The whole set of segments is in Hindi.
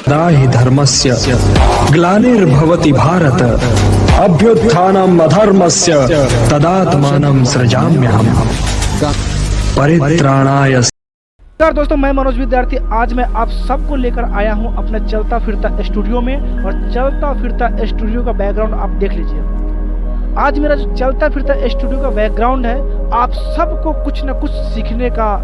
तदा हि धर्मस्य ग्लानिर्भवति भारत अभ्युत्थानम् अधर्मस्य तदात्मानं सृजाम्यहम् परित्राणाय। नमस्कार दोस्तों, मैं मनोज विद्यार्थी। आज मैं आप सबको लेकर आया हूं अपने चलता फिरता स्टूडियो में, और चलता फिरता स्टूडियो का बैकग्राउंड आप देख लीजिए। आज मेरा जो चलता फिरता स्टूडियो का बैकग्राउंड है, आप सबको कुछ न कुछ सीखने का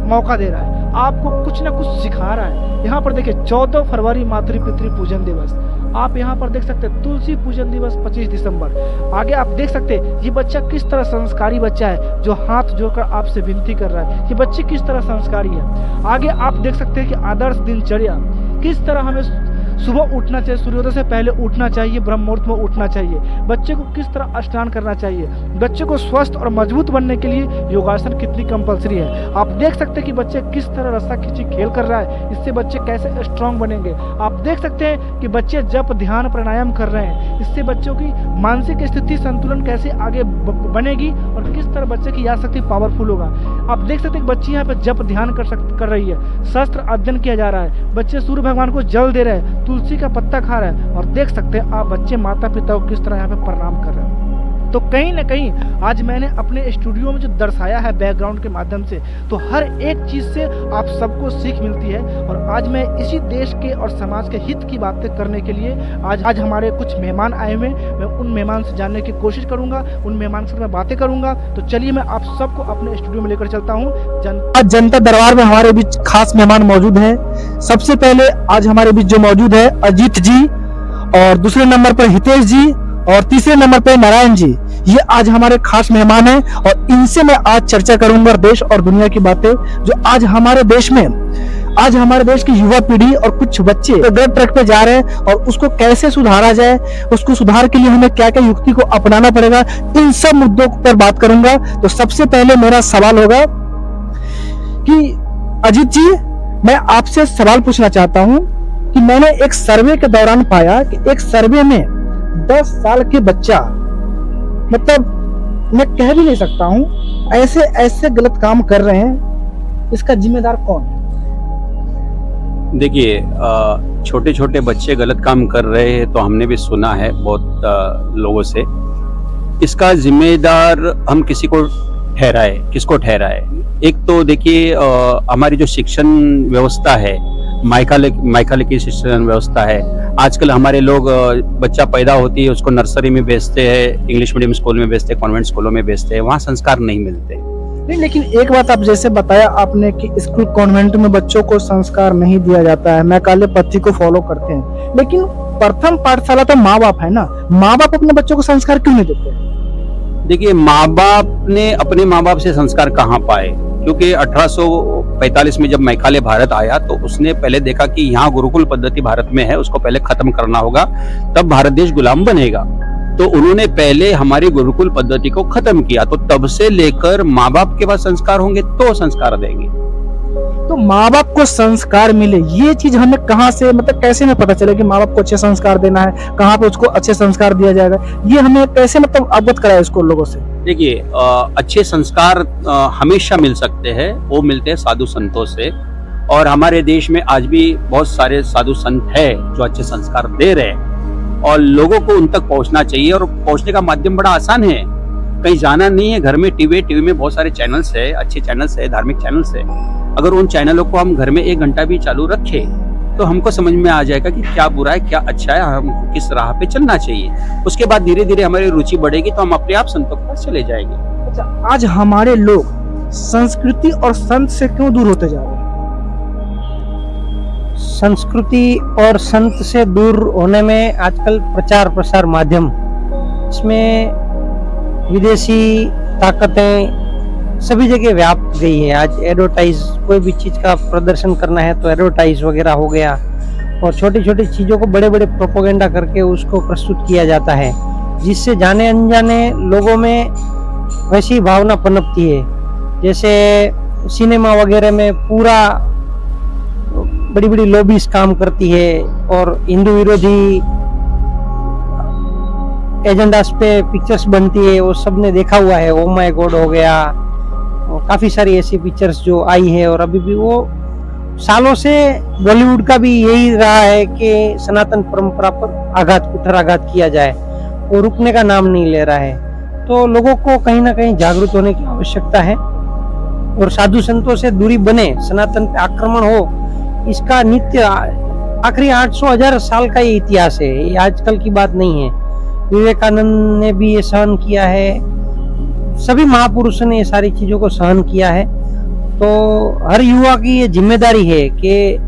मौका दे रहा है, आपको कुछ न कुछ सिखा रहा है। यहाँ पर देखिए 14 फरवरी मातृ पितृ पूजन दिवस, आप यहाँ पर देख सकते हैं तुलसी पूजन दिवस 25 दिसंबर। आगे आप देख सकते हैं ये बच्चा किस तरह संस्कारी बच्चा है, जो हाथ जोड़कर आपसे विनती कर रहा है। ये बच्चे किस तरह संस्कारी है। आगे आप देख सकते हैं कि आदर्श दिनचर्या, किस तरह हमें सुबह उठना चाहिए, सूर्योदय से पहले उठना चाहिए, ब्रह्म मुहूर्त में उठना चाहिए, बच्चे को किस तरह स्नान करना चाहिए, बच्चे को स्वस्थ और मजबूत बनने के लिए योगासन कितनी कंपलसरी है। आप देख सकते हैं कि बच्चे किस तरह रस्सा खींची खेल कर रहा है, इससे बच्चे कैसे स्ट्रांग बनेंगे। आप देख सकते हैं कि बच्चे जप ध्यान प्राणायाम कर रहे हैं, इससे बच्चों की मानसिक स्थिति संतुलन कैसे आगे बनेगी और किस तरह बच्चे की याद शक्ति पावरफुल होगा। आप देख सकते हैं कि बच्ची यहाँ पे जप ध्यान कर रही है, शास्त्र अध्ययन किया जा रहा है, बच्चे सूर्य भगवान को जल दे रहे हैं, तुलसी का पत्ता खा रहा है, और देख सकते हैं आप बच्चे माता पिता को किस तरह यहाँ पे प्रणाम कर रहे हैं। तो कहीं ना कहीं आज मैंने अपने स्टूडियो में जो दर्शाया है बैकग्राउंड के माध्यम से, तो हर एक चीज़ से आप सबको सीख मिलती है। और आज मैं इसी देश के और समाज के हित की बातें करने के लिए आज हमारे कुछ मेहमान आए हुए, मैं उन मेहमान से जानने की कोशिश करूंगा, उन मेहमान से मैं बातें करूंगा। तो चलिए मैं आप सबको अपने स्टूडियो में लेकर चलता हूँ। आज जनता दरबार में हमारे बीच खास मेहमान मौजूद हैं। सबसे पहले आज हमारे बीच जो मौजूद है अजीत जी, और दूसरे नंबर पर हितेश जी, और तीसरे नंबर पे नारायण जी। ये आज हमारे खास मेहमान हैं, और इनसे मैं आज चर्चा करूंगा देश और दुनिया की बातें जो आज हमारे देश में, आज हमारे देश की युवा पीढ़ी और कुछ बच्चे गलत ट्रैक पे जा रहे हैं, और उसको कैसे सुधारा जाए, उसको सुधार के लिए हमें क्या क्या युक्ति को अपनाना पड़ेगा, इन सब मुद्दों पर बात करूंगा। तो सबसे पहले मेरा सवाल होगा कि अजीत जी, मैं आपसे सवाल पूछना चाहता हूं कि मैंने एक सर्वे के दौरान पाया कि एक सर्वे में 10 साल के बच्चा, मतलब मैं कह भी नहीं सकता हूं, ऐसे ऐसे गलत काम कर रहे हैं, इसका जिम्मेदार कौन है? देखिए, छोटे छोटे बच्चे गलत काम कर रहे हैं तो हमने भी सुना है बहुत लोगों से। इसका जिम्मेदार हम किसको ठहराए? एक तो देखिए, हमारी जो शिक्षण व्यवस्था है, माइकाले की शिक्षण व्यवस्था है। आजकल हमारे लोग बच्चा पैदा होती है उसको नर्सरी में भेजते हैं, इंग्लिश मीडियम स्कूल में भेजते हैं, कॉन्वेंट स्कूलों में भेजते हैं, वहाँ संस्कार नहीं मिलते। नहीं, लेकिन एक बात आप जैसे बताया आपने कि स्कूल कॉन्वेंट में बच्चों को संस्कार नहीं दिया जाता है, मैकाले पद्धति को फॉलो करते हैं, लेकिन प्रथम पाठशाला तो माँ बाप है ना, माँ बाप अपने बच्चों को संस्कार क्यों नहीं देते? देखिए, माँ बाप ने अपने माँ बाप से संस्कार कहाँ पाए? क्योंकि 1845 में जब मैकाले भारत आया तो उसने पहले देखा कि यहाँ गुरुकुल पद्धति भारत में है, उसको पहले खत्म करना होगा, तब भारत देश गुलाम बनेगा। तो उन्होंने पहले हमारी गुरुकुल पद्धति को खत्म किया। तो तब से लेकर माँ बाप के पास संस्कार होंगे तो संस्कार देंगे। तो माँ बाप को संस्कार मिले, ये चीज हमें कहाँ से, मतलब कैसे हमें पता चले कि माँ बाप को अच्छे संस्कार देना है, कहाँ पे उसको अच्छे संस्कार दिया जाएगा, ये हमें कैसे मतलब अवगत कराए इसको लोगों से? देखिए, अच्छे संस्कार हमेशा मिल सकते हैं, वो मिलते हैं साधु संतों से। और हमारे देश में आज भी बहुत सारे साधु संत है जो अच्छे संस्कार दे रहे हैं, और लोगों को उन तक पहुंचना चाहिए। और पहुंचने का माध्यम बड़ा आसान है, कहीं जाना नहीं है। घर में टीवी में बहुत सारे चैनल्स है, अच्छे चैनल्स है, धार्मिक चैनल्स है। अगर उन चैनलों को हम घर में 1 घंटा भी चालू रखें तो हमको समझ में आ जाएगा कि क्या बुरा है क्या अच्छा है, हमको किस राह पे चलना चाहिए। उसके बाद धीरे धीरे हमारी रुचि बढ़ेगी तो हम अपने आप संतों के पास चले जाएंगे। अच्छा, आज हमारे लोग संस्कृति और संत से क्यों दूर होते जा रहे हैं? संस्कृति और संत से दूर होने में आजकल प्रचार प्रसार माध्यम, इसमें विदेशी ताकतें सभी जगह व्याप गई है। आज एडवर्टाइज, कोई भी चीज का प्रदर्शन करना है तो एडवर्टाइज वगैरह हो गया, और छोटी छोटी चीजों को बड़े बड़े प्रोपेगेंडा करके उसको प्रस्तुत किया जाता है, जिससे जाने अनजाने लोगों में वैसी भावना पनपती है। जैसे सिनेमा वगैरह में पूरा बड़ी बड़ी लॉबीज काम करती है, और हिंदू विरोधी एजेंडास पे पिक्चर्स बनती है, वो सबने देखा हुआ है। ओ माय गॉड हो गया, काफी सारी ऐसी पिक्चर्स जो आई है, और अभी भी वो सालों से बॉलीवुड का भी यही रहा है कि सनातन परंपरा पर कुठाराघात किया जाए, वो रुकने का नाम नहीं ले रहा है। तो लोगों को कहीं ना कहीं जागरूक होने की आवश्यकता है और साधु संतों से दूरी बने, सनातन पे आक्रमण हो, इसका नित्य आखिरी 800-1000 साल का ये इतिहास है, ये आजकल की बात नहीं है। विवेकानंद ने भी ये सहन किया है, सभी महापुरुषों ने ये सारी चीजों को सहन किया है। तो हर युवा की ये जिम्मेदारी है कि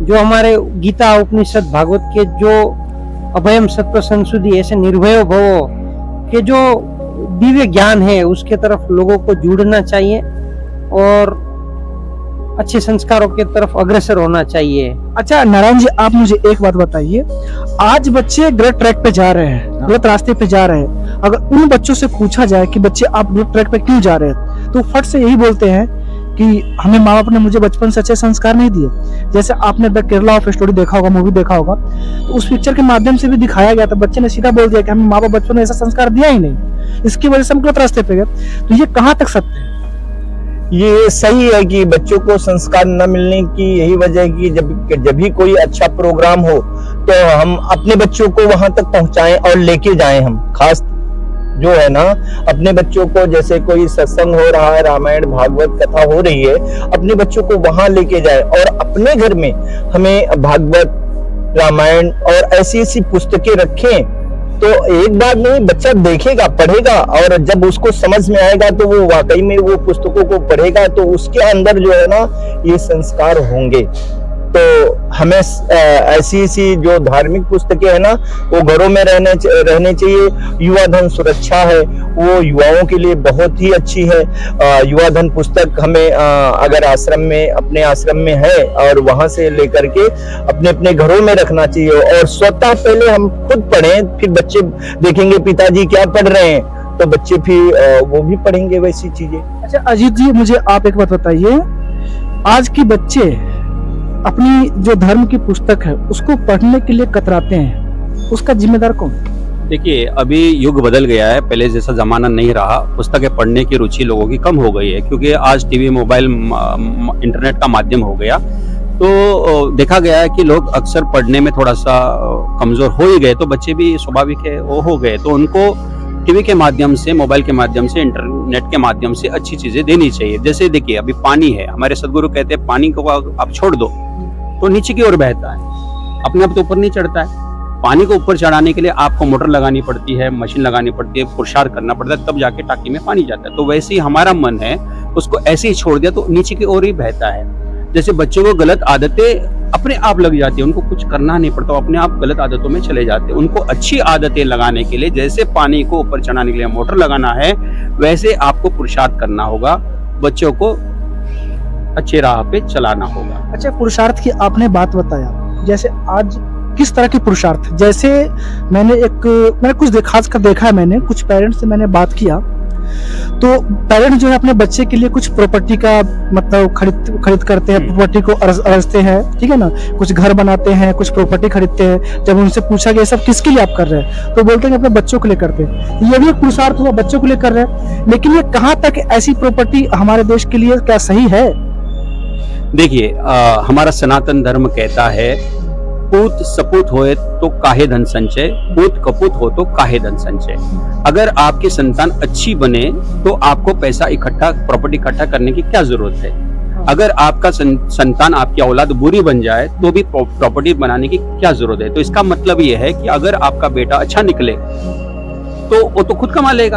जो हमारे गीता उपनिषद भागवत के जो अभयम सत्व संशुद्धि ऐसे निर्भय भवो के जो दिव्य ज्ञान है उसके तरफ लोगों को जुड़ना चाहिए और अच्छे संस्कारों के तरफ अग्रसर होना चाहिए। अच्छा नारायण जी, आप मुझे एक बात बताइए, आज बच्चे गलत ट्रैक पे जा रहे हैं, गलत रास्ते पे जा रहे हैं, अगर उन बच्चों से पूछा जाए कि बच्चे आप गलत ट्रैक पे क्यों जा रहे हैं, तो फट से यही बोलते हैं कि हमें माँ बाप ने मुझे बचपन से अच्छे संस्कार नहीं दिए। जैसे आपने द केरला ऑफ स्टोरी देखा होगा, मूवी देखा होगा, तो उस पिक्चर के माध्यम से भी दिखाया गया था, बच्चे ने सीधा बोल दिया कि हमें माँ बाप बचपन में ऐसा संस्कार दिया ही नहीं, इसकी वजह से हम गलत रास्ते पे गए। तो ये कहाँ तक सत्य है? ये सही है कि बच्चों को संस्कार न मिलने की यही वजह है कि जब भी कोई अच्छा प्रोग्राम हो तो हम अपने बच्चों को वहां तक पहुंचाएं और लेके जाएं। हम खास जो है ना, अपने बच्चों को, जैसे कोई सत्संग हो रहा है, रामायण भागवत कथा हो रही है, अपने बच्चों को वहां लेके जाएं और अपने घर में हमें भागवत, रामायण और ऐसी ऐसी पुस्तकें रखें। तो एक बार नहीं, बच्चा देखेगा, पढ़ेगा और जब उसको समझ में आएगा तो वो वाकई में वो पुस्तकों को पढ़ेगा तो उसके अंदर जो है ना ये संस्कार होंगे। तो हमें ऐसी ऐसी जो धार्मिक पुस्तकें है ना वो घरों में रहने चाहिए। युवा धन सुरक्षा है, वो युवाओं के लिए बहुत ही अच्छी है। युवा धन पुस्तक हमें अगर आश्रम में, अपने आश्रम में है और वहां से लेकर के अपने अपने घरों में रखना चाहिए और स्वतः पहले हम खुद पढ़ें, फिर बच्चे देखेंगे पिताजी क्या पढ़ रहे हैं तो बच्चे फिर वो भी पढ़ेंगे वैसी चीजें। अच्छा अजीत जी, मुझे आप एक बात बताइए, आज के बच्चे अपनी जो धर्म की पुस्तक है उसको पढ़ने के लिए कतराते हैं, उसका जिम्मेदार कौन? देखिए, अभी युग बदल गया है, पहले जैसा जमाना नहीं रहा। पुस्तकें पढ़ने की रुचि लोगों की कम हो गई है क्योंकि आज टीवी, मोबाइल, इंटरनेट का माध्यम हो गया। तो देखा गया है कि लोग अक्सर पढ़ने में थोड़ा सा कमजोर हो ही गए, तो बच्चे भी स्वाभाविक है वो हो गए। तो उनको टीवी के माध्यम से, मोबाइल के माध्यम से, इंटरनेट के माध्यम से अच्छी चीजें देनी चाहिए। जैसे देखिए, अभी पानी है, हमारे सदगुरु कहते हैं पानी को आप छोड़ दो तो नीचे की ओर बहता है, अपने आप तो ऊपर नहीं चढ़ता है। पानी को ऊपर चढ़ाने के लिए आपको मोटर लगानी पड़ती है, मशीन लगानी पड़ती है, पुरुषार्थ करना पड़ता है, तब जाके टाकी में पानी जाता है। तो वैसे ही हमारा मन है, उसको ऐसे ही छोड़ दिया तो नीचे की ओर ही बहता है। जैसे बच्चों को गलत आदतें अपने आप लग जाती है, उनको कुछ करना नहीं पड़ता, अपने आप गलत आदतों में चले जाते हैं। उनको अच्छी आदतें लगाने के लिए, जैसे पानी को ऊपर चढ़ाने के लिए मोटर लगाना है, वैसे आपको पुरुषार्थ करना होगा, बच्चों को अच्छे राह पे चलाना होगा। अच्छा, पुरुषार्थ की आपने बात बताया, जैसे आज किस तरह के पुरुषार्थ, जैसे मैंने कुछ खास कर देखा है, मैंने कुछ पेरेंट्स से मैंने बात किया तो पेरेंट्स जो है अपने बच्चे के लिए कुछ प्रॉपर्टी का मतलब खरीद करते हैं, प्रॉपर्टी को अरजते हैं, ठीक है ना, कुछ घर बनाते हैं, कुछ प्रॉपर्टी खरीदते हैं। जब उनसे पूछा गया सब किसके लिए आप कर रहे हैं तो बोलते हैं अपने बच्चों के लिए करते हैं। ये भी एक पुरुषार्थ हुआ, बच्चों के लिए कर रहे हैं, लेकिन ये कहाँ तक ऐसी प्रॉपर्टी हमारे देश के लिए क्या सही है? देखिए, हमारा सनातन धर्म कहता है, पूत सपूत होए तो काहे धन संचय, पूत कपूत हो तो काहे धन संचय। अगर आपकी संतान अच्छी बने तो आपको पैसा इकट्ठा, प्रॉपर्टी इकट्ठा करने की क्या जरूरत है। अगर आपका संतान, आपकी औलाद बुरी बन जाए तो भी प्रॉपर्टी बनाने की क्या जरूरत है। तो इसका मतलब ये है कि अगर आपका बेटा अच्छा निकले तो वो तो खुद कमा लेगा,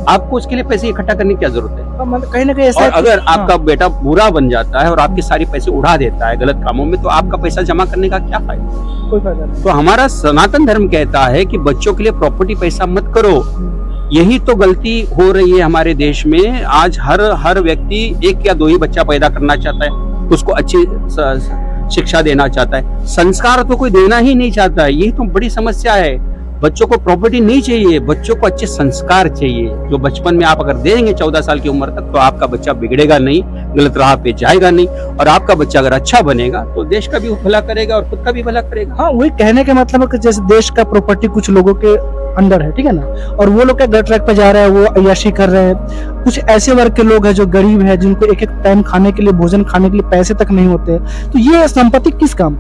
आपको उसके लिए पैसे इकट्ठा करने की क्या जरूरत है। कहीं ना कहीं ऐसा और अगर आपका बेटा बुरा बन जाता है और आपके सारे पैसे उड़ा देता है गलत कामों में, तो आपका पैसा जमा करने का क्या फायदा? कोई फायदा नहीं। तो हमारा सनातन धर्म कहता है कि बच्चों के लिए प्रॉपर्टी पैसा मत करो। यही तो गलती हो रही है हमारे देश में। आज हर व्यक्ति एक या दो ही बच्चा पैदा करना चाहता है, उसको अच्छी शिक्षा देना चाहता है, संस्कार तो कोई देना ही नहीं चाहता है। यही तो बड़ी समस्या है। बच्चों को प्रॉपर्टी नहीं चाहिए, बच्चों को अच्छे संस्कार चाहिए, जो बचपन में आप अगर देंगे 14 साल की उम्र तक, तो आपका बच्चा बिगड़ेगा नहीं, गलत राह पे जाएगा नहीं, और आपका बच्चा अगर अच्छा बनेगा तो देश का भी भला करेगा और खुद का भी भला करेगा। हाँ, वही कहने का मतलब है कि जैसे देश का प्रॉपर्टी कुछ लोगों के अंडर है, ठीक है ना। और वो लोग क्या गलत ट्रैक पे जा रहे हैं, वो अय्याशी कर रहे हैं। कुछ ऐसे वर्ग के लोग हैं जो गरीब है, जिनको एक एक टाइम खाने के लिए, भोजन खाने के लिए पैसे तक नहीं होते, तो ये संपत्ति किस काम?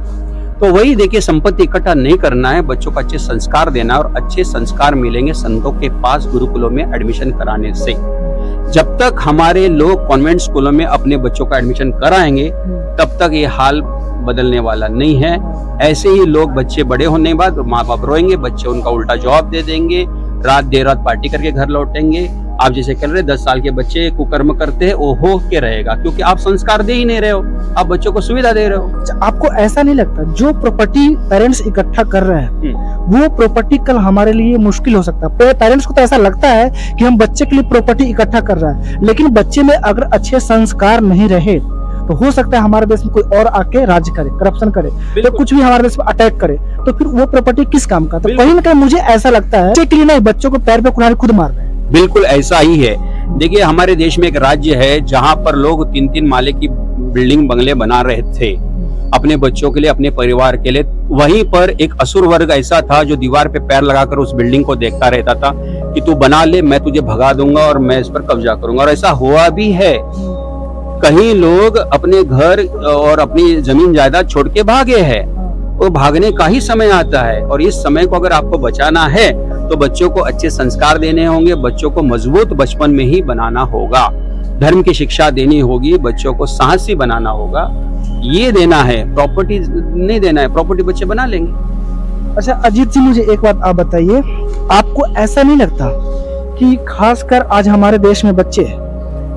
तो वही देखिए, संपत्ति इकट्ठा नहीं करना है, बच्चों को अच्छे संस्कार देना है, और अच्छे संस्कार मिलेंगे संतों के पास गुरुकुलों में एडमिशन कराने से। जब तक हमारे लोग कॉन्वेंट स्कूलों में अपने बच्चों का एडमिशन कराएंगे, तब तक ये हाल बदलने वाला नहीं है। ऐसे ही लोग बच्चे बड़े होने के बाद माँ बाप रोएंगे, बच्चे उनका उल्टा जवाब दे देंगे, रात देर रात पार्टी करके घर लौटेंगे। आप जैसे कह रहे 10 साल के बच्चे कुकर्म करते हैं, वो हो के रहेगा, क्योंकि आप संस्कार दे ही नहीं रहे हो, आप बच्चों को सुविधा दे रहे हो। आपको ऐसा नहीं लगता जो प्रॉपर्टी पेरेंट्स इकट्ठा कर रहे हैं वो प्रॉपर्टी कल हमारे लिए मुश्किल हो सकता है? पेरेंट्स को तो ऐसा लगता है कि हम बच्चे के लिए प्रॉपर्टी इकट्ठा कर रहा है, लेकिन बच्चे में अगर अच्छे संस्कार नहीं रहे तो हो सकता है हमारे देश में कोई और आके राज करे, करप्शन करे, तो कुछ भी हमारे देश में अटैक करे, तो फिर वो प्रॉपर्टी किस काम का? तो कहीं ना कहीं मुझे ऐसा लगता है बच्चे के लिए नहीं, बच्चों को पैर पे कुल्हाड़ी खुद मार रहे हैं। बिल्कुल ऐसा ही है। देखिए, हमारे देश में एक राज्य है जहां पर लोग 3-3 माले की बिल्डिंग बंगले बना रहे थे अपने बच्चों के लिए, अपने परिवार के लिए। वहीं पर एक असुर वर्ग ऐसा था जो दीवार पे पैर लगाकर उस बिल्डिंग को देखता रहता था कि तू बना ले, मैं तुझे भगा दूंगा और मैं इस पर कब्जा करूंगा। और ऐसा हुआ भी है। कहीं लोग अपने घर और अपनी जमीन जायदाद छोड़ के भागे हैं। वो भागने का ही समय आता है, और इस समय को अगर आपको बचाना है तो बच्चों को अच्छे संस्कार देने होंगे, बच्चों को मजबूत बचपन में ही बनाना होगा, धर्म की शिक्षा देनी होगी, बच्चों को साहसी बनाना होगा। ये देना है, प्रॉपर्टी नहीं देना है। प्रॉपर्टी बच्चे बना लेंगे। अच्छा अजीत जी, मुझे एक बात आप बताइए, आपको ऐसा नहीं लगता कि खासकर आज हमारे देश में बच्चे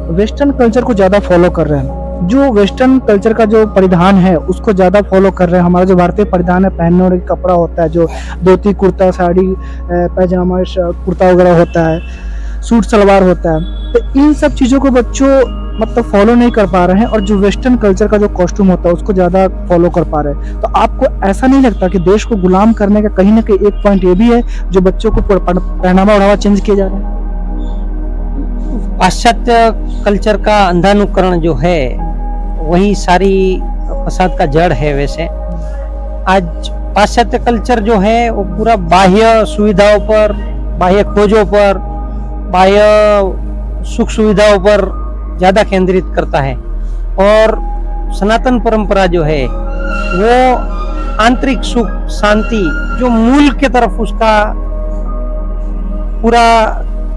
वेस्टर्न कल्चर को ज्यादा फॉलो कर रहे हैं? जो वेस्टर्न कल्चर का जो परिधान है उसको ज्यादा फॉलो कर रहे हैं। हमारा जो भारतीय परिधान है, पहनने वाला कपड़ा होता है, जो धोती कुर्ता, साड़ी, पैजामा, कुर्ता वगैरह होता है, सूट सलवार होता है, तो इन सब चीजों को बच्चों मतलब फॉलो नहीं कर पा रहे हैं, और जो वेस्टर्न कल्चर का जो कॉस्ट्यूम होता है उसको ज्यादा फॉलो कर पा रहे हैं। तो आपको ऐसा नहीं लगता कि देश को गुलाम करने का कहीं ना कहीं एक पॉइंट ये भी है, जो बच्चों को पहनावा ओढ़ावा चेंज किए जा रहे हैं? पाश्चात्य कल्चर का अंधानुकरण जो है वही सारी फसाद का जड़ है। वैसे आज पाश्चात्य कल्चर जो है वो पूरा बाह्य सुविधाओं पर, बाह्य खोजों पर, बाह्य सुख सुविधाओं पर ज्यादा केंद्रित करता है, और सनातन परंपरा जो है वो आंतरिक सुख शांति जो मूल के तरफ उसका पूरा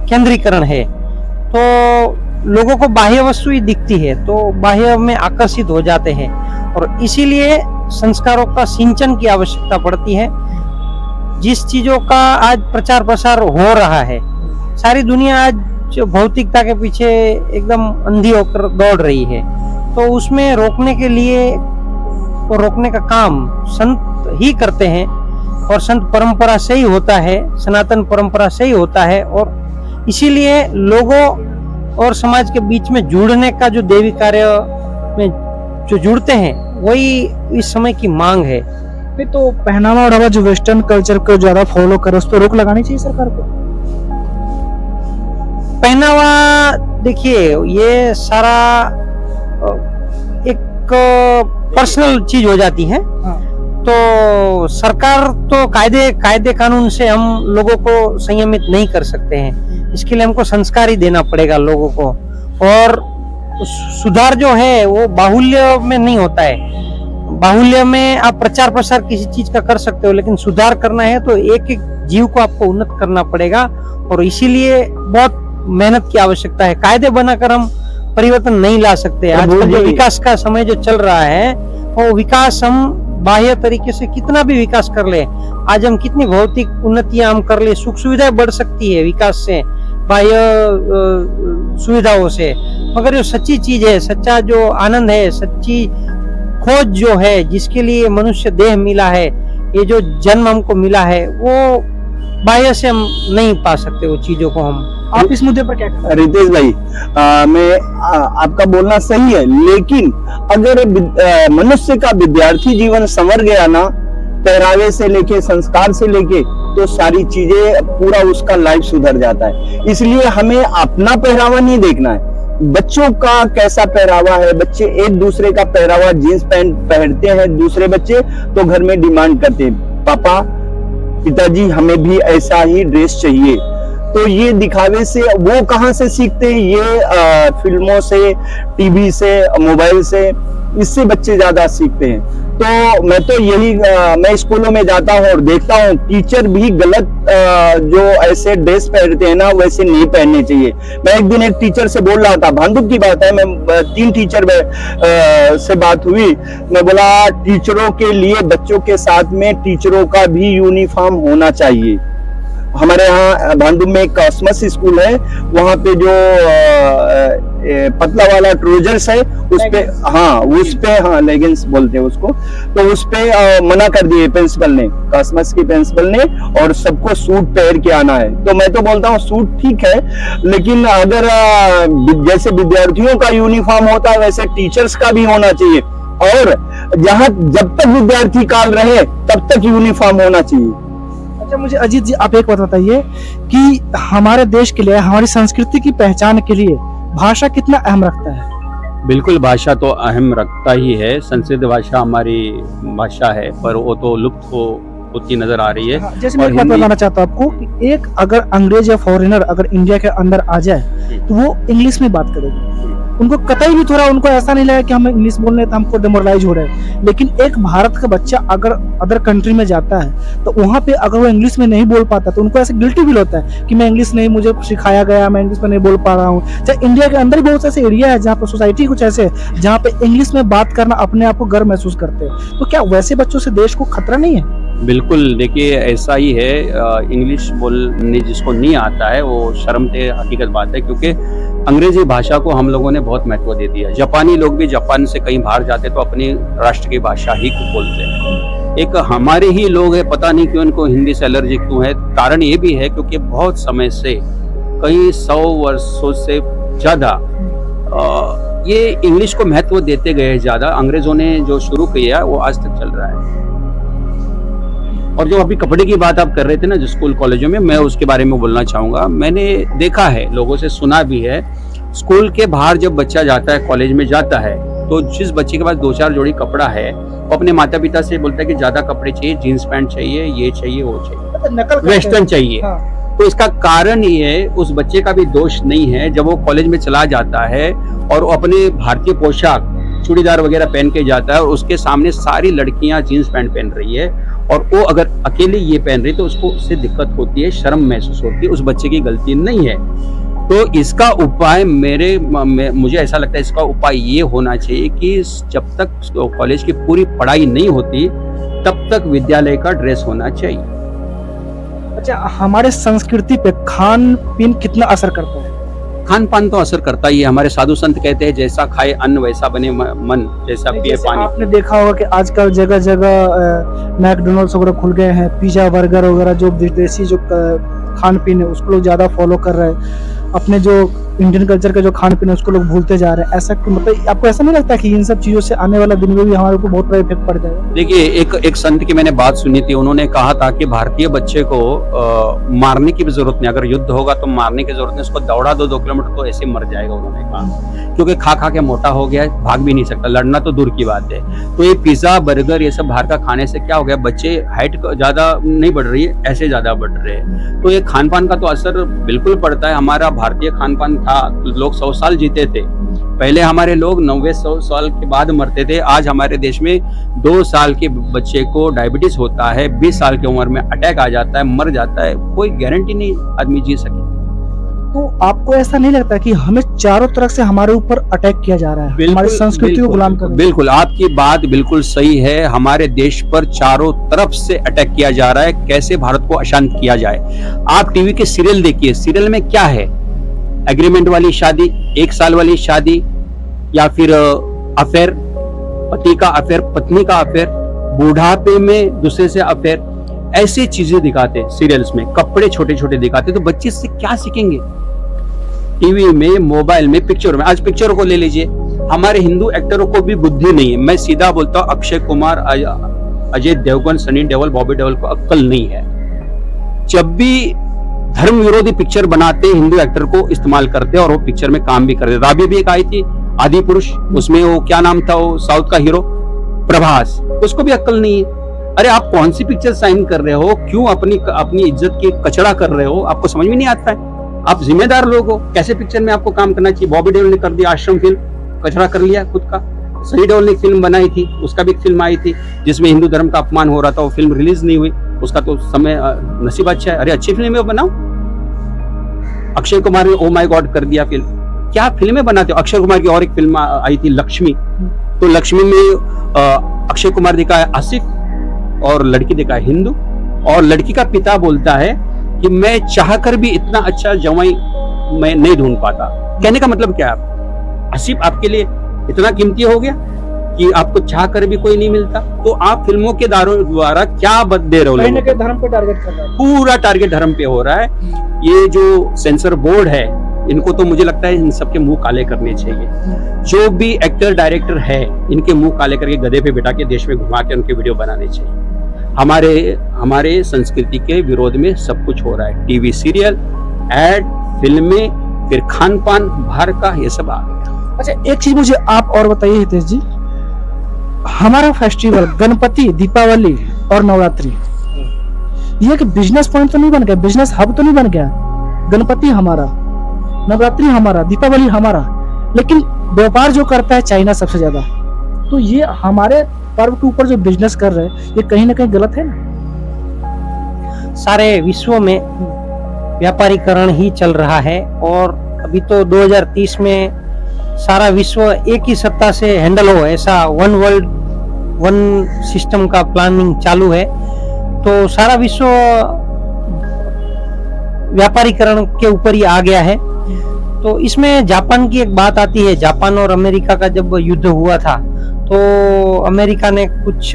केंद्रीकरण है। तो लोगों को बाह्य वस्तु ही दिखती है तो बाह्य में आकर्षित हो जाते हैं, और इसीलिए संस्कारों का सिंचन की आवश्यकता पड़ती है। जिस चीजों का आज प्रचार प्रसार हो रहा है, सारी दुनिया आज जो भौतिकता के पीछे एकदम अंधी होकर दौड़ रही है, तो उसमें रोकने के लिए तो रोकने का काम संत ही करते हैं, और संत परंपरा से ही होता है, सनातन परंपरा से ही होता है। और इसीलिए लोगों और समाज के बीच में जुड़ने का जो देवी कार्य में जो जुड़ते हैं वही इस समय की मांग है। नहीं तो पहनावा ओढ़ावा जो वेस्टर्न कल्चर को ज्यादा फॉलो करे उस पर रोक लगानी चाहिए सरकार को? पहनावा देखिए, ये सारा एक पर्सनल चीज हो जाती है। तो सरकार तो कायदे कानून से हम लोगों को संयमित नहीं कर सकते हैं, इसके लिए हमको संस्कार ही देना पड़ेगा लोगों को। और सुधार जो है वो बाहुल्य में नहीं होता है। बाहुल्य में आप प्रचार प्रसार किसी चीज का कर सकते हो, लेकिन सुधार करना है तो एक एक जीव को आपको उन्नत करना पड़ेगा, और इसीलिए बहुत मेहनत की आवश्यकता है। कायदे बनाकर हम परिवर्तन नहीं ला सकते। आजकल जो विकास का समय जो चल रहा है वो विकास हम बाह्य तरीके से कितना भी विकास कर ले, आज हम कितनी भौतिक उन्नतियां हम कर ले, सुख सुविधाएं बढ़ सकती है विकास से, बाह्य सुविधाओं से, मगर जो सच्ची चीज है, सच्चा जो आनंद है, सच्ची खोज जो है, जिसके लिए मनुष्य देह मिला है, ये जो जन्म हमको मिला है, वो बाह्य से हम नहीं पा सकते वो चीजों को। हम आप इस मुद्दे पर क्या कहते हैं? रितेश भाई, आपका बोलना सही है, लेकिन अगर मनुष्य का विद्यार्थी जीवन संवर गया ना, पहरावे से लेके, संस्कार से लेके, तो सारी चीजें पूरा उसका लाइफ सुधर जाता है। इसलिए हमें अपना पहरावा नहीं देखना है, बच्चों का कैसा पहरावा है। बच्चे एक दूसरे का पहरावा जींस पैंट पहनते हैं, दूसरे बच्चे तो घर में डिमांड करते हैं, पापा पिताजी हमें भी ऐसा ही ड्रेस चाहिए। तो ये दिखावे से वो कहाँ से सीखते हैं? ये फिल्मों से, टीवी से, मोबाइल से, इससे बच्चे ज्यादा सीखते हैं। तो मैं तो यही मैं स्कूलों में जाता हूँ और देखता हूँ टीचर भी गलत जो ऐसे ड्रेस पहनते हैं ना, वैसे नहीं पहनने चाहिए। मैं एक दिन एक टीचर से बोल रहा था, भांडुप की बात है, मैं 3 टीचर से बात हुई। मैं बोला टीचरों के लिए बच्चों के साथ में टीचरों का भी यूनिफॉर्म होना चाहिए। हमारे यहाँ भांडुप में एक कॉस्मस स्कूल है, वहाँ पे जो पतला वाला ट्रोजर्स है उस पे लेगिंग्स बोलते हैं उसको, तो उस पे मना कर दिए प्रिंसिपल ने, कॉस्मस की प्रिंसिपल ने, और सबको सूट पहन के आना है। तो मैं तो बोलता हूँ सूट ठीक है, लेकिन अगर जैसे विद्यार्थियों का यूनिफॉर्म होता है वैसे टीचर्स का भी होना चाहिए, और जहाँ जब तक विद्यार्थी काल रहे तब तक यूनिफॉर्म होना चाहिए। अच्छा, मुझे अजीत जी आप एक बात बताइए कि हमारे देश के लिए, हमारी संस्कृति की पहचान के लिए भाषा कितना अहम रखता है? बिल्कुल, भाषा तो अहम रखता ही है। संस्कृत भाषा हमारी भाषा है, पर वो तो लुप्त होती नजर आ रही है। हाँ, जैसे मैं एक बात बताना चाहता हूँ आपको कि एक अगर अंग्रेज या फॉरेनर अगर इंडिया के अंदर आ जाए तो वो इंग्लिश में बात करेगी, उनको कतई भी थोड़ा उनको ऐसा नहीं लगा कि हम इंग्लिश बोल रहे हैं तो हमको डिमोरलाइज हो रहे हैं। लेकिन एक भारत का बच्चा अगर अदर कंट्री में जाता है तो वहाँ पे अगर वो इंग्लिश में नहीं बोल पाता तो उनको ऐसे गिल्टी फील होता है कि मैं इंग्लिश नहीं, मुझे सिखाया गया, मैं इंग्लिश में नहीं बोल पा रहा हूँ। चाहे इंडिया के अंदर बहुत ऐसे एरिया है जहाँ पे सोसाइटी कुछ ऐसे जहाँ पे इंग्लिश में बात करना अपने आप को गर्व महसूस करते हैं। तो क्या वैसे बच्चों से देश को खतरा नहीं है? बिल्कुल, देखिए ऐसा ही है। इंग्लिश बोलने जिसको नहीं आता है वो शर्मते हकीकत बात है, क्योंकि अंग्रेजी भाषा को हम लोगों ने बहुत महत्व दे दिया। जापानी लोग भी जापान से कहीं बाहर जाते तो अपनी राष्ट्र की भाषा ही बोलते हैं। एक हमारे ही लोग हैं, पता नहीं क्यों इनको हिंदी से एलर्जी क्यों है। कारण ये भी है क्योंकि बहुत समय से, कई 100 वर्षों से ज्यादा ये इंग्लिश को महत्व देते गए ज्यादा। अंग्रेजों ने जो शुरू किया वो आज तक चल रहा है। और जो अभी कपड़े की बात आप कर रहे थे ना, जो स्कूल कॉलेजों में, मैं उसके बारे में बोलना चाहूंगा। मैंने देखा है, लोगों से सुना भी है, स्कूल के बाहर जब बच्चा जाता है, कॉलेज में जाता है, तो जिस बच्चे के पास 2-4 जोड़ी कपड़ा है वो अपने माता पिता से बोलता है कि ज्यादा कपड़े चाहिए, जीन्स पैंट चाहिए, ये चाहिए, वो चाहिए, वेस्टर्न चाहिए। तो इसका कारण ये है, उस बच्चे का भी दोष नहीं है। जब वो कॉलेज में चला जाता है और वो अपने भारतीय पोशाक चूड़ीदार वगैरह पहन के जाता है और उसके सामने सारी लड़कियां जीन्स पैंट पहन रही है और वो अगर अकेले ये पहन रही तो उसको उससे दिक्कत होती है, शर्म महसूस होती है। उस बच्चे की गलती नहीं है। तो इसका उपाय मुझे ऐसा लगता है, इसका उपाय ये होना चाहिए कि जब तक कॉलेज की पूरी पढ़ाई नहीं होती तब तक विद्यालय का ड्रेस होना चाहिए। अच्छा, हमारे संस्कृति पे खान पीन कितना असर करता है? खान पान तो असर करता ही है। हमारे साधु संत कहते हैं जैसा खाए अन्न वैसा बने मन, जैसा पिए पानी। आपने देखा होगा कि आजकल जगह जगह मैकडोनल्ड्स वगैरह खुल गए हैं, पिज्जा बर्गर वगैरह जो विदेशी जो खान पीन है उसको लोग ज्यादा फॉलो कर रहे हैं। अपने जो इंडियन कल्चर का जो खान पीन है उसको लोग भूलते जा रहे हैं। ऐसा मतलब आपको ऐसा नहीं लगता कि इन सब चीजों से आने वाला दिन में भी हमारे ऊपर बहुत बड़ा इफेक्ट पड़ जाएगा? देखिए, एक संत की मैंने बात सुनी थी। उन्होंने कहा था कि भारतीय बच्चे को मारने की भी जरूरत नहीं, अगर युद्ध होगा तो मारने की जरूरत नहीं, उसको दौड़ा 2 किलोमीटर तो ऐसे मर जाएगा, उन्होंने कहा। क्योंकि खा खा के मोटा हो गया है, भाग भी नहीं सकता, लड़ना तो दूर की बात है। तो ये पिज्जा बर्गर ये सब बाहर का खाने से क्या हो गया, बच्चे हाइट ज्यादा नहीं बढ़ रही है, ऐसे ज्यादा बढ़ रहे हैं। तो ये खान पान का तो असर बिल्कुल पड़ता है। हमारा भारतीय खान पान था, लोग 100 साल जीते थे। पहले हमारे लोग 90-100 साल के बाद मरते थे। आज हमारे देश में 2 साल के बच्चे को डायबिटीज होता है, 20 साल की उम्र में अटैक आ जाता है, मर जाता है, कोई गारंटी नहीं आदमी जी सके। तो आपको ऐसा नहीं लगता कि हमें चारों तरफ से हमारे ऊपर अटैक किया जा रहा है, हमारी संस्कृति को गुलाम कर? बिल्कुल, आपकी बात बिल्कुल सही है। हमारे देश पर चारों तरफ से अटैक किया जा रहा है। कैसे भारत को अशांत किया जाए। आप टीवी के सीरियल देखिए, सीरियल में क्या है, एग्रीमेंट वाली शादी, 1 साल वाली शादी, या फिर अफेयर, पति का अफेयर, पत्नी का अफेयर, बुढ़ापे में दूसरे से अफेयर, ऐसी चीजें दिखाते हैं सीरियल्स में। कपड़े छोटे छोटे दिखाते, तो बच्चे इससे क्या सीखेंगे? टीवी में, मोबाइल में, पिक्चर में। आज पिक्चरों को ले लीजिए, हमारे हिंदू एक्टरों को भी बुद्धि नहीं है। मैं सीधा बोलता हूँ, अक्षय कुमार, अजय देवगन, सनी देओल, बॉबी देओल को अक्ल नहीं है। जब भी धर्म विरोधी पिक्चर बनाते, हिंदू एक्टर को इस्तेमाल करते और वो पिक्चर में काम भी करते। राबी भी एक आई थी, आदि पुरुष, उसमें वो क्या नाम था, वो साउथ का हीरो प्रभास, उसको भी अक्ल नहीं है। अरे आप कौन सी पिक्चर साइन कर रहे हो, क्यों अपनी इज्जत की कचड़ा कर रहे हो, आपको समझ में नहीं आता है। आप जिम्मेदार लोग हो, कैसे पिक्चर में आपको काम करना चाहिए। बॉबी देओल ने कर दिया आश्रम फिल्म, कचरा कर लिया खुद का। सनी देओल ने एक फिल्म बनाई थी, उसका भी एक फिल्म आई थी जिसमें हिंदू धर्म का अपमान हो रहा था, वो फिल्म रिलीज नहीं हुई, उसका तो समय नसीब अच्छा है। अरे अच्छी फिल्म है वो बनाओ। अक्षय कुमार ने ओ माय गॉड कर दिया फिल्म। क्या फिल्में बनाते हो। अक्षय कुमार की और एक फिल्म आई थी लक्ष्मी, तो लक्ष्मी में अक्षय कुमार दिखा है आसिफ और लड़की दिखा है हिंदू, और लड़की का पिता बोलता है कि मैं चाहकर भी इतना अच्छा जवाई मैं नहीं ढूंढ पाता। कहने का मतलब क्या है, आसिफ आपके लिए इतना कीमती हो गया कि आपको चाहकर भी कोई नहीं मिलता। तो आप फिल्मों के द्वारा क्या बद दे रहे हो, कहीं ना कहीं धर्म पे टारगेट कर रहा है। पूरा टारगेट धर्म पे हो रहा है। ये जो सेंसर बोर्ड है, इनको तो मुझे लगता है इन सबके मुंह काले करने चाहिए। जो भी एक्टर डायरेक्टर है, इनके मुंह काले करके गधे पे बिठा के देश में घुमा के उनके वीडियो बनाने चाहिए। हमारे संस्कृति के विरोध में सब कुछ हो रहा है। टीवी सीरियल, एड, फिल्में, फिर खान पान बाहर का, ये सब आ गया। अच्छा, एक चीज मुझे आप और बताइए हितेश जी, हमारा फेस्टिवल गणपति, दीपावली और नवरात्रि, ये एक बिजनेस पॉइंट तो नहीं बन गया, बिजनेस हब तो नहीं बन गया। गणपति हमारा, नवरात्रि हमारा, दीपावली हमारा, लेकिन व्यापार जो करता है चाइना सबसे ज्यादा। तो ये हमारे पर्व के ऊपर जो बिजनेस कर रहे हैं, ये कहीं ना कहीं गलत है ना। सारे विश्व में व्यापारीकरण ही चल रहा है, और अभी तो 2030 में सारा विश्व एक ही सत्ता से हैंडल हो, ऐसा वन वर्ल्ड वन सिस्टम का प्लानिंग चालू है। तो सारा विश्व व्यापारीकरण के ऊपर ही आ गया है। तो इसमें जापान की एक बात आती है। जापान और अमेरिका का जब युद्ध हुआ था, तो अमेरिका ने कुछ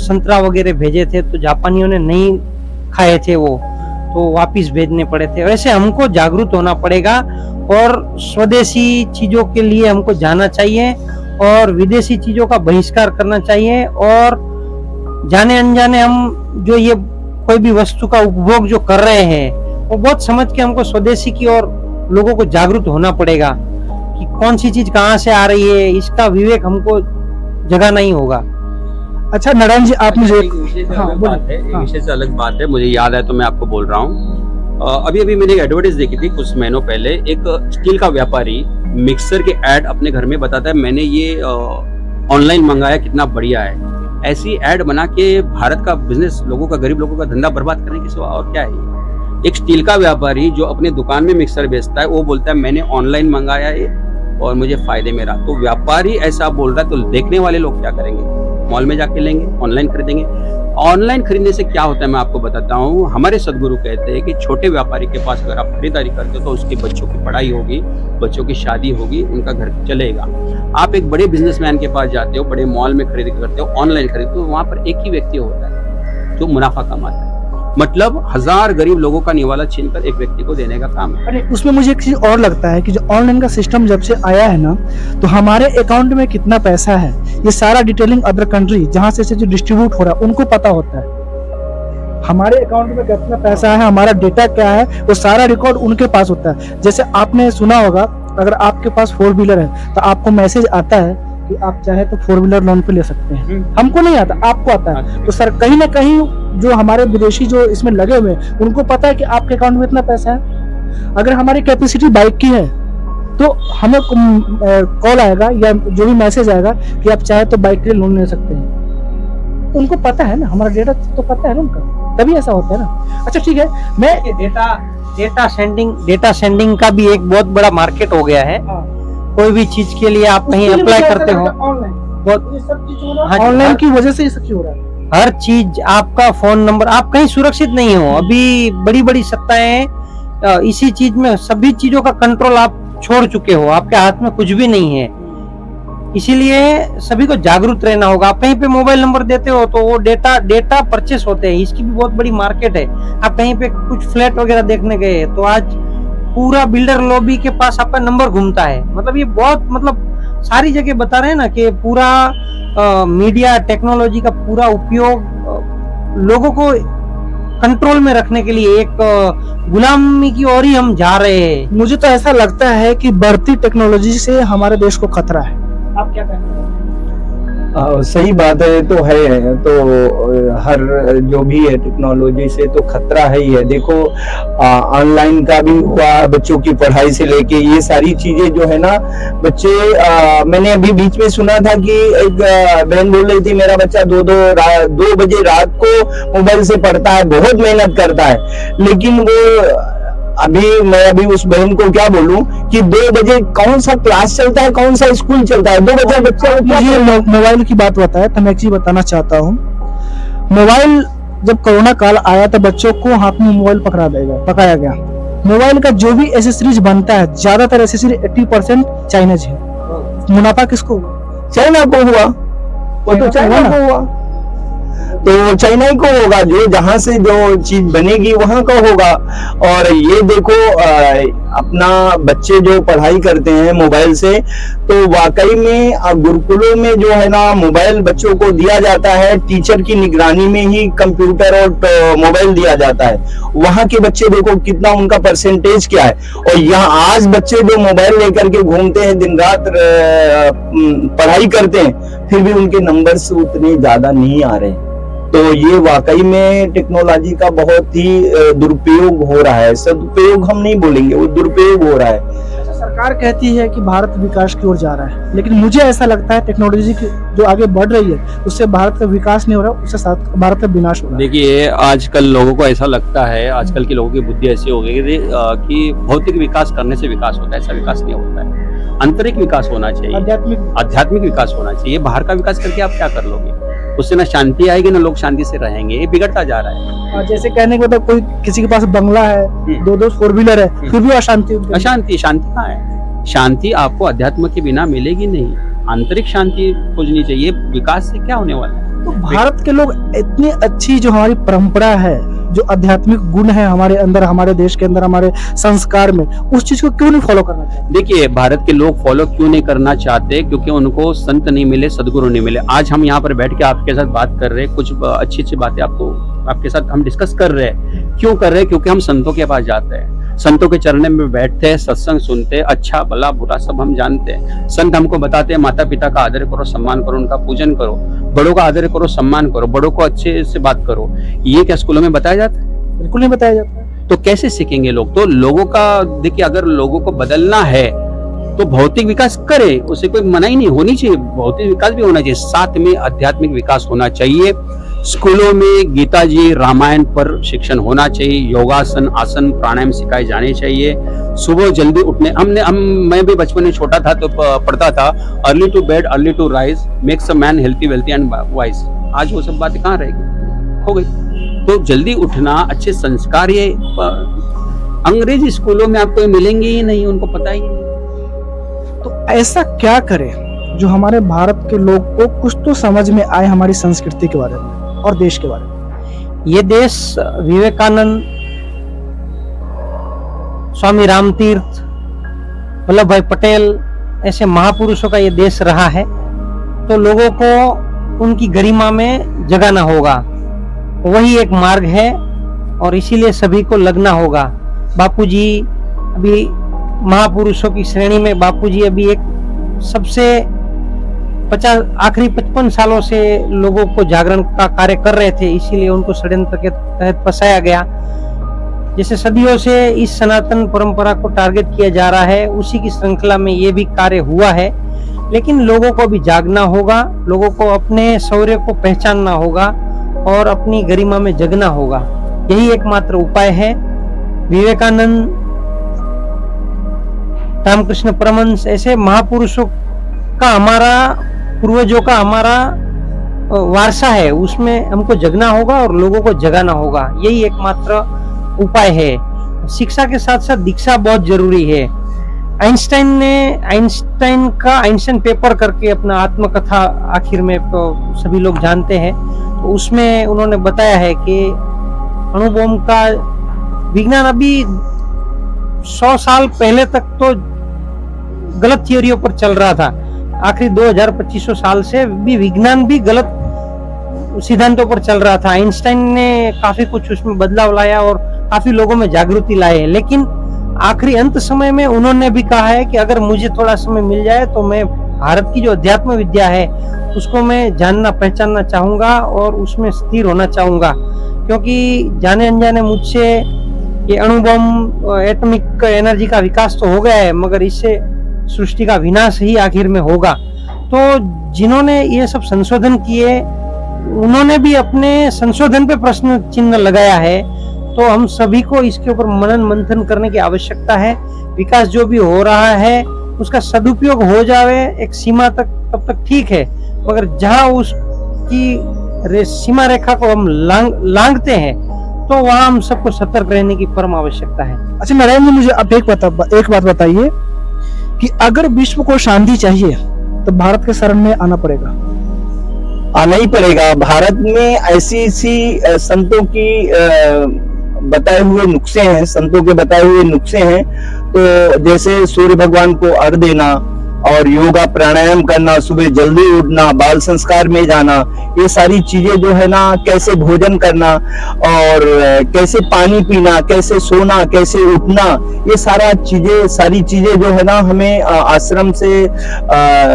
संतरा वगैरह भेजे थे, तो जापानियों ने नहीं खाए थे वो, तो वापिस भेजने पड़े थे। वैसे हमको जागरूक होना पड़ेगा और स्वदेशी चीजों के लिए हमको जाना चाहिए, और विदेशी चीजों का बहिष्कार करना चाहिए। और जाने अनजाने हम जो ये कोई भी वस्तु का उपभोग जो कर रहे हैं, वो बहुत समझ के हमको स्वदेशी की ओर लोगों को जागरूक होना पड़ेगा कि कौन सी चीज कहाँ से आ रही है, इसका विवेक हमको जगाना ही होगा। अच्छा नारायण जी, आप मुझे एक विषय से अलग बात है, मुझे याद है तो मैं आपको बोल रहा हूँ। अभी मैंने एक एडवर्टाइज देखी थी कुछ महीनों पहले। एक स्टील का व्यापारी मिक्सर के ऐड अपने घर में बताता है, मैंने ये ऑनलाइन मंगाया, कितना बढ़िया है। ऐसी ऐड बना के भारत का बिजनेस, लोगों का, गरीब लोगों का धंधा बर्बाद करने के सिवा और क्या है। एक स्टील का व्यापारी जो अपने दुकान में मिक्सर बेचता है, वो बोलता है मैंने ऑनलाइन मंगाया ये और मुझे फायदे में रहा। तो व्यापारी ऐसा बोल रहा है, तो देखने वाले लोग क्या करेंगे, मॉल में जाके लेंगे, ऑनलाइन खरीदेंगे। ऑनलाइन खरीदने से क्या होता है मैं आपको बताता हूँ। हमारे सदगुरु कहते हैं कि छोटे व्यापारी के पास अगर आप खरीदारी करते हो तो उसके बच्चों की पढ़ाई होगी, बच्चों की शादी होगी, उनका घर चलेगा। आप एक बड़े बिजनेसमैन के पास जाते हो, बड़े मॉल में खरीद करते हो, ऑनलाइन खरीदते हो, वहां पर एक ही व्यक्ति होता है जो मुनाफा कमाता है। मतलब 1000 गरीब लोगों का निवाला छीनकर एक व्यक्ति को देने का काम है। अरे उसमें मुझे एक चीज और लगता है कि जो ऑनलाइन का सिस्टम जब से आया है ना, तो हमारे अकाउंट में कितना पैसा है, ये सारा डिटेलिंग अदर कंट्री जहां से जो डिस्ट्रीब्यूट हो रहा है उनको पता होता है। हमारे अकाउंट में कितना पैसा है, हमारा डेटा क्या है, वो सारा रिकॉर्ड उनके पास होता है। जैसे आपने सुना होगा, अगर आपके पास 4 व्हीलर है तो आपको मैसेज आता है कि आप चाहे तो 4 व्हीलर लोन पे ले सकते हैं। हमको नहीं आता, आपको आता है। तो सर कहीं ना कहीं जो हमारे विदेशी जो इसमें लगे हुए हैं, उनको पता है कि आपके अकाउंट में इतना पैसा है। अगर हमारी कैपेसिटी बाइक की है तो हमें कॉल आएगा या जो भी मैसेज आएगा कि आप चाहे तो बाइक के लिए लोन ले सकते हैं। उनको पता है ना, हमारा डेटा तो पता है ना उनका, तभी ऐसा होता है ना। अच्छा ठीक है, मैं डेटा सेंडिंग का भी एक बहुत बड़ा मार्केट हो गया है। कोई भी चीज के लिए आप कहीं अप्लाई करते हो, ऑनलाइन की वजह से ये सब हो रहा है। हर चीज आपका फोन नंबर, आप कहीं सुरक्षित नहीं हो। अभी बड़ी बड़ी सत्ताएं इसी चीज में, सभी चीजों का कंट्रोल आप छोड़ चुके हो, आपके हाथ में कुछ भी नहीं है। इसीलिए सभी को जागरूक रहना होगा। आप कहीं पे मोबाइल नंबर देते हो तो वो डेटा परचेस होते हैं, इसकी भी बहुत बड़ी मार्केट है। आप कहीं पे कुछ फ्लैट वगैरह देखने गए तो आज पूरा बिल्डर लॉबी के पास आपका नंबर घूमता है। मतलब ये बहुत, मतलब सारी जगह बता रहे हैं ना कि पूरा मीडिया टेक्नोलॉजी का पूरा उपयोग लोगों को कंट्रोल में रखने के लिए एक गुलामी की ओर ही हम जा रहे हैं। मुझे तो ऐसा लगता है कि बढ़ती टेक्नोलॉजी से हमारे देश को खतरा है। आप क्या कहते हैं? सही बात है, तो है तो हर जो भी है टेक्नोलॉजी से तो खतरा है ही है। देखो ऑनलाइन का भी हुआ, बच्चों की पढ़ाई से लेके ये सारी चीजें जो है ना, बच्चे मैंने अभी बीच में सुना था कि एक बहन बोल रही थी मेरा बच्चा 2 बजे रात को मोबाइल से पढ़ता है, बहुत मेहनत करता है, लेकिन वो मैं उस बहन को क्या बोलूं कि 2 बजे कौन सा क्लास चलता है, कौन सा स्कूल चलता है, 2 बजे बच्चा मुझे मोबाइल की बात बताया तो मैं एक चीज बताना चाहता हूँ। मोबाइल जब कोरोना काल आया तो बच्चों को हाथ में मोबाइल पकड़ाया गया। मोबाइल का जो भी एसेसरीज बनता है, ज्यादातर एसेसरीज 80% चाइनीज है। मुनाफा किसको? चाइना को हुआ, वो तो चाइना को हुआ, तो चाइना ही को होगा, जो जहां से जो चीज बनेगी वहां का होगा। और ये देखो अपना बच्चे जो पढ़ाई करते हैं मोबाइल से, तो वाकई में गुरुकुलों में जो है ना मोबाइल बच्चों को दिया जाता है, टीचर की निगरानी में ही कंप्यूटर और मोबाइल दिया जाता है। वहां के बच्चे देखो कितना उनका परसेंटेज क्या है। और यहाँ आज बच्चे जो मोबाइल लेकर के घूमते हैं, दिन रात पढ़ाई करते हैं, फिर भी उनके नंबर्स उतने ज्यादा नहीं आ रहे। तो ये वाकई में टेक्नोलॉजी का बहुत ही दुरुपयोग हो रहा है। सदुपयोग हम नहीं बोलेंगे, वो दुरुपयोग हो रहा है। सरकार कहती है कि भारत विकास की ओर जा रहा है, लेकिन मुझे ऐसा लगता है टेक्नोलॉजी की जो आगे बढ़ रही है उससे भारत का विकास नहीं हो रहा, उससे साथ भारत का विनाश हो रहा है। देखिए आजकल लोगों को ऐसा लगता है, आजकल के लोगों की बुद्धि ऐसी हो गई कि भौतिक विकास करने से विकास होता है। ऐसा विकास नहीं होता है। आंतरिक विकास होना चाहिए, आध्यात्मिक विकास होना चाहिए। बाहर का विकास करके आप क्या कर लोगे? उससे ना शांति आएगी ना लोग शांति से रहेंगे। ये बिगड़ता जा रहा है। और जैसे कहने को तो कोई किसी के पास बंगला है, 2 4 व्हीलर है, फिर भी अशांति शांति कहाँ है? शांति आपको अध्यात्म के बिना मिलेगी नहीं। आंतरिक शांति खोजनी चाहिए। विकास से क्या होने वाला है? तो भारत के लोग इतनी अच्छी जो हमारी परंपरा है, जो आध्यात्मिक गुण है हमारे अंदर, हमारे देश के अंदर, हमारे संस्कार में, उस चीज को क्यों नहीं फॉलो करना चाहते? देखिए भारत के लोग फॉलो क्यों नहीं करना चाहते? क्योंकि उनको संत नहीं मिले, सदगुरु नहीं मिले। आज हम यहाँ पर बैठ के आपके साथ बात कर रहे हैं, कुछ अच्छी अच्छी बातें आपके साथ हम डिस्कस कर रहे हैं। क्यों कर रहे हैं? क्योंकि हम संतों के पास जाते हैं, संतों के चरणों में बैठते हैं, सत्संग सुनते हैं, अच्छा भला बुरा सब हम जानते हैं। संत हमको बताते हैं माता पिता का आदर करो, सम्मान करो, उनका पूजन करो, बड़ों का आदर करो, सम्मान करो, बड़ों को अच्छे से बात करो। ये क्या स्कूलों में बताया जाता है? बिल्कुल नहीं बताया जाता। तो कैसे सीखेंगे लोग? तो लोगों का देखिए, अगर लोगों को बदलना है तो भौतिक विकास करे, उसे कोई मनाही नहीं होनी चाहिए। भौतिक विकास भी होना चाहिए, साथ में आध्यात्मिक विकास होना चाहिए। स्कूलों में गीता जी रामायण पर शिक्षण होना चाहिए। योगासन, आसन, प्राणायाम सिखाए जाने चाहिए। सुबह जल्दी उठने मैं भी बचपन में छोटा था तो पढ़ता था, early to bed early to rise makes a man healthy wealthy and wise. आज वो सब बातें कहाँ रहेगी? हो गई। तो जल्दी उठना, अच्छे संस्कार, ये अंग्रेजी स्कूलों में आपको मिलेंगे ही नहीं, उनको पता ही नहीं। तो ऐसा क्या करें जो हमारे भारत के लोग को कुछ तो समझ में आए हमारी संस्कृति के बारे में और देश के बारे में? ये देश विवेकानंद, स्वामी रामतीर्थ, वल्लभ भाई पटेल ऐसे महापुरुषों का ये देश रहा है। तो लोगों को उनकी गरिमा में जगाना होगा, वही एक मार्ग है और इसीलिए सभी को लगना होगा। बापूजी अभी महापुरुषों की श्रेणी में, बापूजी अभी एक सबसे आखिरी 55 सालों से लोगों को जागरण का कार्य कर रहे थे, इसीलिए उनको षड्यंत्र के तहत फंसाया गया। जैसे सदियों से इस सनातन परंपरा को टारगेट किया जा रहा है, उसी की श्रृंखला में ये भी कार्य हुआ है। लेकिन लोगों को भी जागना होगा, लोगों को अपने शौर्य को पहचानना होगा और अपनी गरिमा में जगना होगा। यही एकमात्र उपाय है। विवेकानंद, रामकृष्ण परमहंस ऐसे महापुरुषों का, हमारा पूर्वजों का हमारा वारसा है, उसमें हमको जगना होगा और लोगों को जगाना होगा। यही एकमात्र उपाय है। शिक्षा के साथ साथ दीक्षा बहुत जरूरी है। आइंस्टाइन पेपर करके अपना आत्मकथा आखिर में तो सभी लोग जानते हैं, तो उसमें उन्होंने बताया है कि अणुबॉम्ब का विज्ञान अभी 100 साल पहले तक तो गलत थियोरियों पर चल रहा था। आखिरी 2000-2500 साल से भी विज्ञान भी गलत सिद्धांतों पर चल रहा था। आइंस्टाइन ने काफी कुछ उसमें बदलाव लाया और काफी लोगों में जागृति लाई है। लेकिन आखिरी अंत समय में उन्होंने भी कहा है कि अगर मुझे थोड़ा समय मिल जाए तो मैं भारत की जो अध्यात्म विद्या है उसको मैं जानना पहचानना चाहूँगा और उसमें स्थिर होना चाहूँगा, क्योंकि जाने अनजाने मुझसे ये अणु बम एटॉमिक एनर्जी का विकास तो हो गया है, मगर इससे सृष्टि का विनाश ही आखिर में होगा। तो जिन्होंने ये सब संशोधन किए उन्होंने भी अपने संशोधन पे प्रश्न चिन्ह लगाया है, तो हम सभी को इसके ऊपर मनन मंथन करने की आवश्यकता है। विकास जो भी हो रहा है उसका सदुपयोग हो जावे एक सीमा तक, तब तक ठीक है, मगर जहां उसकी सीमा रेखा को हम लांघते हैं तो वहां हम सबको सतर्क रहने की परम आवश्यकता है। अच्छा नारायण जी, मुझे आप एक बात बताइए कि अगर विश्व को शांति चाहिए तो भारत के शरण में आना पड़ेगा। आना ही पड़ेगा। भारत में ऐसी संतों की बताए हुए नुस्खे हैं, संतों के बताए हुए नुस्खे हैं। तो जैसे सूर्य भगवान को अर्घ देना और योगा प्राणायाम करना, सुबह जल्दी उठना, बाल संस्कार में जाना, ये सारी चीजें जो है ना, कैसे भोजन करना और कैसे पानी पीना, कैसे सोना, कैसे उठना, ये सारी चीजें जो है ना हमें आश्रम से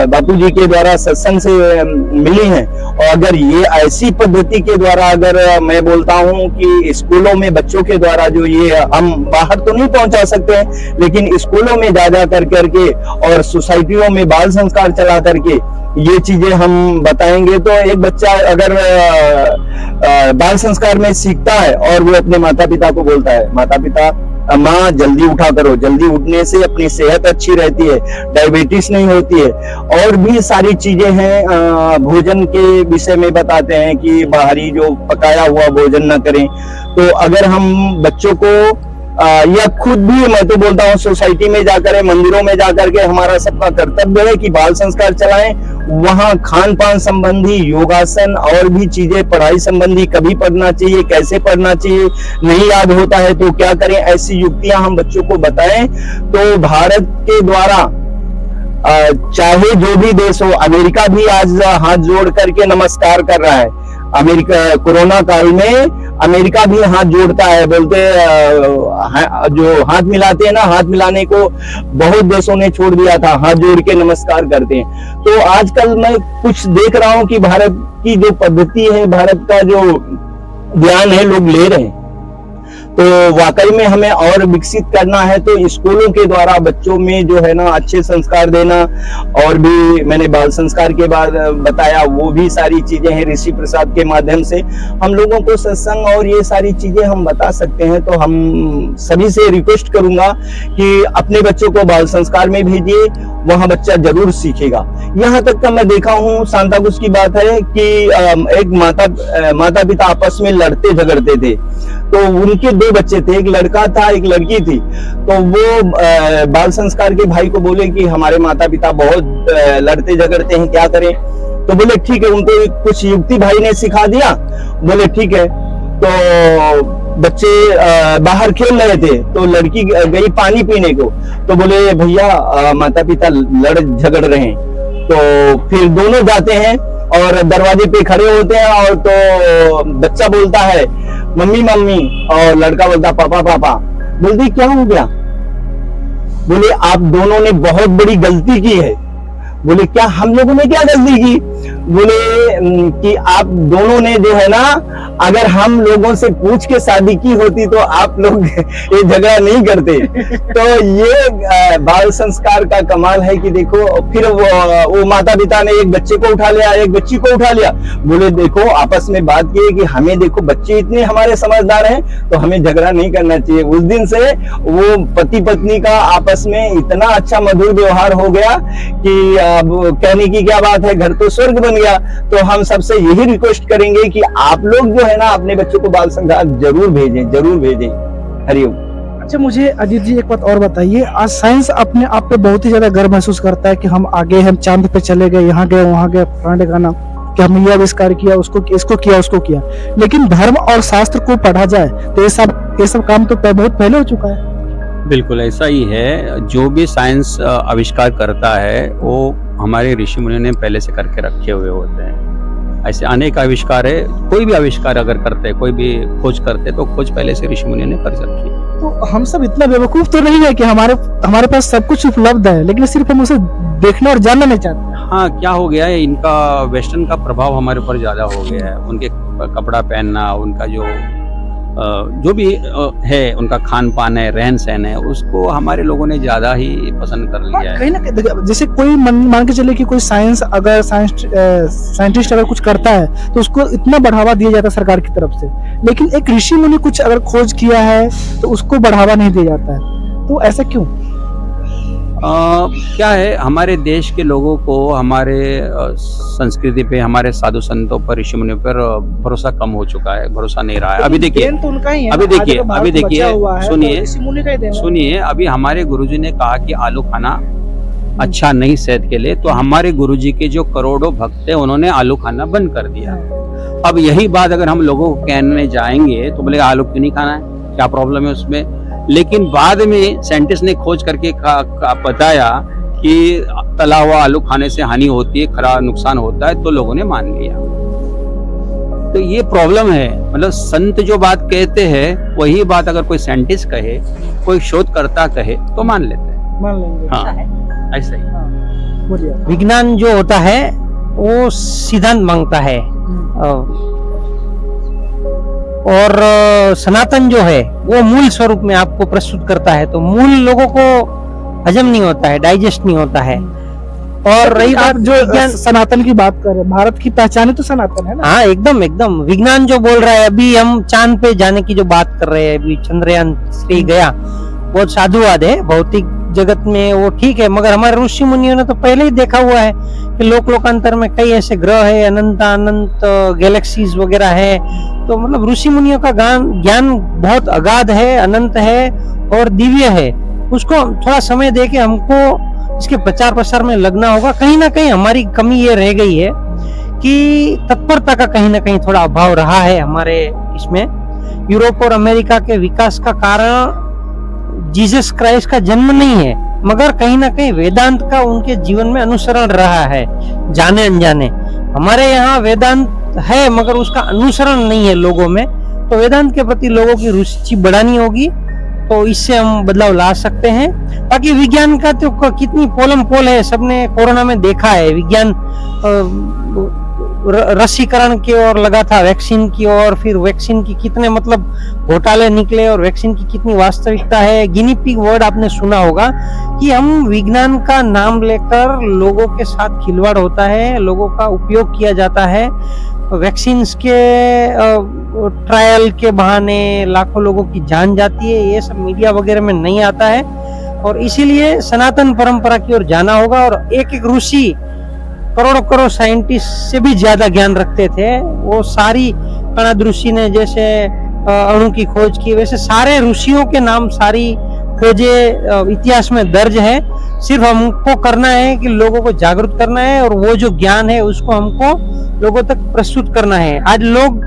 बापूजी के द्वारा सत्संग से मिली हैं। और अगर ये ऐसी पद्धति के द्वारा, अगर मैं बोलता हूँ कि स्कूलों में बच्चों के द्वारा जो ये हम बाहर तो नहीं पहुंचा सकते हैं, लेकिन स्कूलों में जा करके और सोसाइटियों में बाल संस्कार चला करके ये चीजें हम बताएंगे, तो एक बच्चा अगर बाल संस्कार में सीखता है और वो अपने माता पिता को बोलता है, माता पिता माँ जल्दी उठा करो, जल्दी उठने से अपनी सेहत अच्छी रहती है, डायबिटीज नहीं होती है, और भी सारी चीजें हैं। भोजन के विषय में बताते हैं कि बाहरी जो पकाया हुआ भोजन न करें। तो अगर हम बच्चों को या खुद भी, मैं तो बोलता हूँ सोसाइटी में जाकर, मंदिरों में जाकर के हमारा सबका कर्तव्य है कि बाल संस्कार चलाएं। वहां खान पान संबंधी, योगासन और भी चीजें, पढ़ाई संबंधी, कभी पढ़ना चाहिए, कैसे पढ़ना चाहिए, नहीं याद होता है तो क्या करें, ऐसी युक्तियां हम बच्चों को बताएं। तो भारत के द्वारा चाहे जो भी देश हो, अमेरिका भी आज हाथ जोड़ करके नमस्कार कर रहा है। अमेरिका कोरोना काल में अमेरिका भी हाथ जोड़ता है, बोलते जो हाथ मिलाते हैं ना, हाथ मिलाने को बहुत देशों ने छोड़ दिया था, हाथ जोड़ के नमस्कार करते हैं। तो आजकल मैं कुछ देख रहा हूं कि भारत की जो पद्धति है, भारत का जो ज्ञान है लोग ले रहे हैं। तो वाकई में हमें और विकसित करना है। तो स्कूलों के द्वारा बच्चों में जो है ना अच्छे संस्कार देना, और भी मैंने बाल संस्कार के बाद बताया, वो भी सारी चीजें हैं। ऋषि प्रसाद के माध्यम से हम लोगों को सत्संग और ये सारी चीजें हम बता सकते हैं। तो हम सभी से रिक्वेस्ट करूंगा कि अपने बच्चों को बाल संस्कार में भेजिए, वहां बच्चा जरूर सीखेगा। यहाँ तक का मैं देखा हूँ, सांता क्रूज की बात है कि एक माता पिता आपस में लड़ते झगड़ते थे। तो उनके 2 बच्चे थे, एक लड़का था एक लड़की थी। तो वो बाल संस्कार के भाई को बोले कि हमारे माता पिता बहुत लड़ते झगड़ते हैं, क्या करें। तो बोले ठीक है, उनको कुछ युक्ति भाई ने सिखा दिया। बोले ठीक है। तो बच्चे बाहर खेल रहे थे, तो लड़की गई पानी पीने को। तो बोले भैया माता पिता लड़ झगड़ रहे हैं। तो फिर दोनों जाते हैं और दरवाजे पे खड़े होते हैं, और तो बच्चा बोलता है मम्मी मम्मी, और लड़का बोलता पापा पापा। बोलती क्या हो गया? बोले आप दोनों ने बहुत बड़ी गलती की है। बोले क्या हम लोगों ने क्या गलती की? बोले कि आप दोनों ने जो है ना, अगर हम लोगों से पूछ के शादी की होती तो आप लोग ये झगड़ा नहीं करते। तो ये बाल संस्कार का कमाल है कि देखो, फिर वो माता पिता ने एक बच्चे को उठा लिया, एक बच्ची को उठा लिया। बोले देखो आपस में बात की कि हमें देखो बच्चे इतने हमारे समझदार हैं, तो हमें झगड़ा नहीं करना चाहिए। उस दिन से वो पति पत्नी का आपस में इतना अच्छा मधुर व्यवहार हो गया कि अब कहने की क्या बात है, घर तो स्वर्ग बन गया। तो हम सबसे यही रिक्वेस्ट करेंगे कि आप लोग जो है ना अपने बच्चों को बाल संस्कार जरूर भेजें। हरिओम। अच्छा मुझे अजीत जी एक बात और बताइए, आज साइंस अपने आप पे बहुत ही ज्यादा गर्व महसूस करता है कि हम आगे, हम चांद पे चले गए, यहाँ गए वहाँ गए, फलाने गाना कि हमने ये आविष्कार किया, उसको इसको किया। लेकिन धर्म और शास्त्र को पढ़ा जाए तो ये सब काम तो बहुत पहले हो चुका है। बिल्कुल ऐसा ही है। जो भी साइंस आविष्कार करता है वो हमारे ऋषि मुनि ने पहले से करके रखे हुए होते हैं। ऐसे अनेक आविष्कार है। कोई भी आविष्कार अगर करते हैं, कोई भी खोज करते, तो खोज पहले से ऋषि मुनि ने कर रखी है। तो हम सब इतना बेवकूफ तो नहीं है कि हमारे पास सब कुछ उपलब्ध है, लेकिन सिर्फ हम उसे देखना और जानना नहीं चाहते। हाँ, क्या हो गया है, इनका वेस्टर्न का प्रभाव हमारे ऊपर ज़्यादा हो गया है। उनके कपड़ा पहनना, उनका जो भी है, उनका खान पान है, रहन सहन है, उसको हमारे लोगों ने ज़्यादा ही पसंद कर लिया है। कहीं ना कहीं देखिए, जैसे कोई मान के चले कि कोई साइंटिस्ट अगर कुछ करता है तो उसको इतना बढ़ावा दिया जाता है सरकार की तरफ से, लेकिन एक ऋषि मुनि कुछ अगर खोज किया है तो उसको बढ़ावा नहीं दिया जाता है। तो ऐसा क्यों? क्या है, हमारे देश के लोगों को हमारे संस्कृति पे, हमारे साधु संतों पर, ऋषि मुनियों पर भरोसा कम हो चुका है, भरोसा नहीं रहा है। अभी देखिए, तो उनका ही है। अभी देखिए, सुनिए, सुनिए, अभी हमारे गुरुजी ने कहा कि आलू खाना अच्छा नहीं सेहत के लिए, तो हमारे गुरुजी के जो करोड़ों भक्त थे उन्होंने आलू खाना बंद कर दिया। अब यही बात अगर हम लोगों को कहने जाएंगे तो बोले आलू क्यों नहीं खाना है, क्या प्रॉब्लम है उसमें? लेकिन बाद में साइंटिस्ट ने खोज करके बताया कि तला हुआ आलू खाने से हानि होती है, खराब नुकसान होता है, तो लोगों ने मान लिया। तो ये प्रॉब्लम है, मतलब संत जो बात कहते हैं वही बात अगर कोई साइंटिस्ट कहे, कोई शोधकर्ता कहे तो मान लेते हैं, मान लेंगे। हाँ, ऐसा ही। बोलिए। विज्ञान जो होता है वो सिद्धांत मांगता है, और सनातन जो है वो मूल स्वरूप में आपको प्रस्तुत करता है। तो मूल लोगों को हजम नहीं होता है, डाइजेस्ट नहीं होता है। और रही बात जो सनातन की बात कर रहे हैं, भारत की पहचान ही तो सनातन है ना। हाँ, एकदम एकदम। विज्ञान जो बोल रहा है, अभी हम चांद पे जाने की जो बात कर रहे हैं, अभी चंद्रयान 3 गया, बहुत साधुवाद है भौतिक जगत में, वो ठीक है, मगर हमारे ऋषि मुनियों ने तो पहले ही देखा हुआ है कि लोकांतर में कई ऐसे ग्रह है, अनंत गैलेक्सीज वगैरह है। तो मतलब ऋषि मुनियों का ज्ञान बहुत अगाध है, अनंत है और दिव्य है। उसको थोड़ा समय दे के हमको इसके प्रचार प्रसार में लगना होगा। कहीं ना कहीं हमारी कमी ये रह गई है कि तत्परता का कहीं ना कहीं थोड़ा अभाव रहा है हमारे इसमें। यूरोप और अमेरिका के विकास का कारण जीसस क्राइस्ट का जन्म नहीं है, मगर कहीं ना कहीं वेदांत का उनके जीवन में अनुसरण रहा है, जाने अनजाने। हमारे यहाँ वेदांत है मगर उसका अनुसरण नहीं है लोगों में। तो वेदांत के प्रति लोगों की रुचि बढ़ानी होगी, तो इससे हम बदलाव ला सकते हैं। बाकी विज्ञान का तो कितनी पोलम पोल है, सबने कोरोना में देखा है। विज्ञान रसीकरण की ओर लगा था, वैक्सीन की ओर, फिर वैक्सीन की कितने मतलब घोटाले निकले और वैक्सीन की कितनी वास्तविकता है। गिनी पिग वर्ड आपने सुना होगा कि हम विज्ञान का नाम लेकर लोगों के साथ खिलवाड़ होता है, लोगों का उपयोग किया जाता है। वैक्सीन के ट्रायल के बहाने लाखों लोगों की जान जाती है, ये सब मीडिया वगैरह में नहीं आता है। और इसीलिए सनातन परंपरा की ओर जाना होगा। और एक एक ऋषि करोड़ों साइंटिस्ट से भी ज्यादा ज्ञान रखते थे। वो सारी कणाद ऋषि ने जैसे अणु की खोज की, वैसे सारे ऋषियों के नाम, सारी खोजें इतिहास में दर्ज है। सिर्फ हमको करना है कि लोगों को जागरूक करना है और वो जो ज्ञान है उसको हमको लोगों तक प्रस्तुत करना है। आज लोग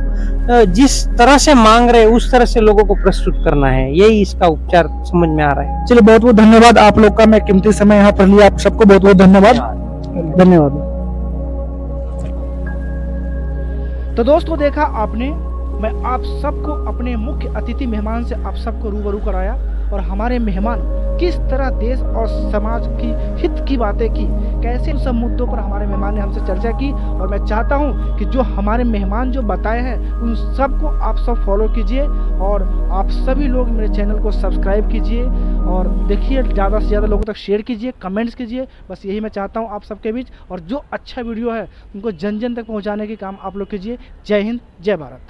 जिस तरह से मांग रहे हैं उस तरह से लोगों को प्रस्तुत करना है, यही इसका उपचार समझ में आ रहा है। चलिए, बहुत बहुत धन्यवाद आप लोग का, मैं कीमती समय यहाँ पर लिया। आप सबको बहुत बहुत धन्यवाद। तो दोस्तों, देखा आपने, मैं आप सबको अपने मुख्य अतिथि मेहमान से आप सबको रूबरू कराया और हमारे मेहमान किस तरह देश और समाज की हित की बातें की, कैसे उन सब मुद्दों पर हमारे मेहमान ने हमसे चर्चा की। और मैं चाहता हूं कि जो हमारे मेहमान जो बताए हैं उन सबको आप सब फॉलो कीजिए और आप सभी लोग मेरे चैनल को सब्सक्राइब कीजिए और देखिए, ज़्यादा से ज़्यादा लोगों तक शेयर कीजिए, कमेंट्स कीजिए। बस यही मैं चाहता हूँ आप सबके बीच। और जो अच्छा वीडियो है उनको जन जन तक पहुँचाने के काम आप लोग कीजिए। जय हिंद, जय भारत।